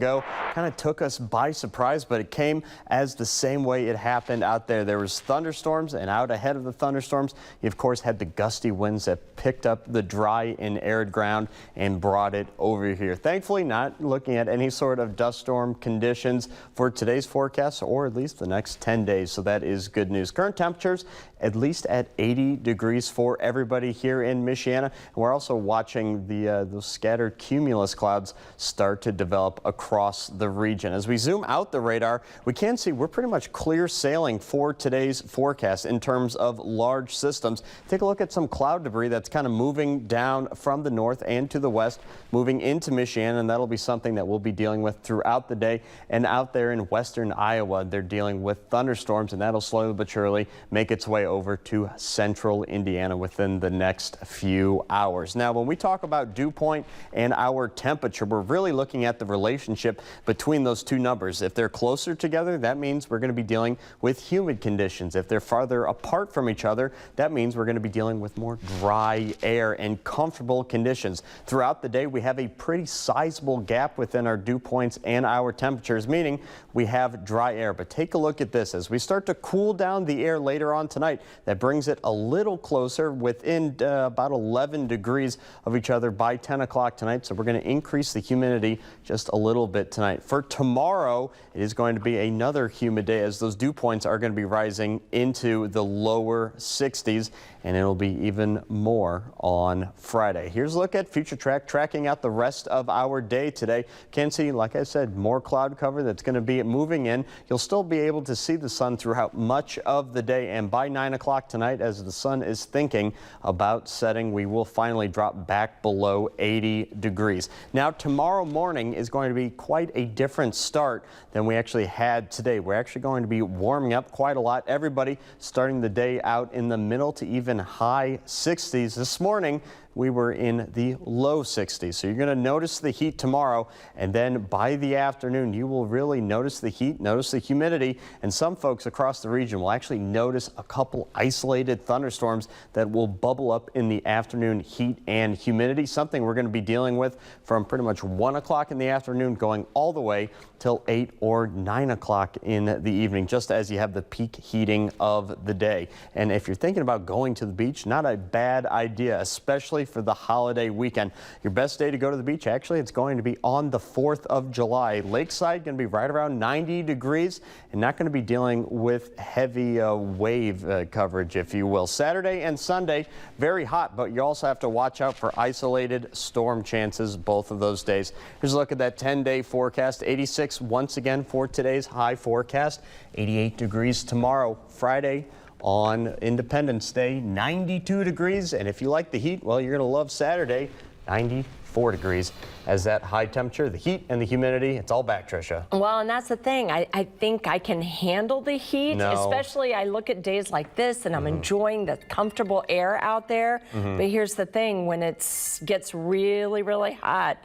ago. Kind of took us by surprise, but it came as the same way it happened out there. There was thunderstorms, and out ahead of the thunderstorms, you of course had the gusty winds that picked up the dry and arid ground and brought it over here. Thankfully, not looking at any sort of dust storm conditions for today's forecast, or at least the next 10 days. So that is good news. Current temperatures at least at 80 degrees for everybody here in Michiana. And we're also watching those scattered cumulus clouds start to develop across the region. As we zoom out the radar, we can see we're pretty much clear sailing for today's forecast in terms of large systems. Take a look at some cloud debris that's kind of moving down from the north and to the west, moving into Michiana, and that'll be something that we'll be dealing with throughout the day. And out there in western Iowa, they're dealing with thunderstorms, and that'll slowly but surely make its way over to central Indiana within the next few hours. Now, when we talk about dew point and our temperature, we're really looking at the relationship between those two numbers. If they're closer together, that means we're going to be dealing with humid conditions. If they're farther apart from each other, that means we're going to be dealing with more dry air and comfortable conditions. Throughout the day, we have a pretty sizable gap within our dew points and our temperatures, meaning we have dry air. But take a look at this. As we start to cool down the air later on tonight, that brings it a little closer within about 11 degrees of each other by 10 o'clock tonight. So we're going to increase the humidity just a little bit tonight. For tomorrow, it is going to be another humid day as those dew points are going to be rising into the lower 60s, and it'll be even more on Friday. Here's a look at Future Track tracking out the rest of our day today. Can see, like I said, more cloud cover that's going to be moving in. You'll still be able to see the sun throughout much of the day, and by 9 o'clock tonight, as the sun is thinking about setting, we will finally drop back below 80 degrees. Now, tomorrow morning is going to be quite a different start than we actually had today. We're actually going to be warming up quite a lot. Everybody starting the day out in the middle to even high 60s. This morning, we were in the low 60s. So you're going to notice the heat tomorrow, and then by the afternoon, you will really notice the heat, notice the humidity, and some folks across the region will actually notice a couple isolated thunderstorms that will bubble up in the afternoon heat and humidity, something we're going to be dealing with from pretty much 1 o'clock in the afternoon going all the way till 8 or 9 o'clock in the evening, just as you have the peak heating of the day. And if you're thinking about going to the beach, not a bad idea, especially for the holiday weekend. Your best day to go to the beach, actually, it's going to be on the 4th of July. Lakeside going to be right around 90 degrees and not going to be dealing with heavy wave coverage, if you will. Saturday and Sunday, very hot, but you also have to watch out for isolated storm chances both of those days. Here's a look at that 10-day forecast. 86 once again for today's high forecast. 88 degrees tomorrow, Friday. On Independence Day, 92 degrees, and if you like the heat, well, you're going to love Saturday, 94 degrees. As that high temperature, the heat and the humidity, it's all back, Tricia. Well, and that's the thing. I think I can handle the heat, especially I look at days like this and I'm enjoying the comfortable air out there. But here's the thing, when it gets really, really hot,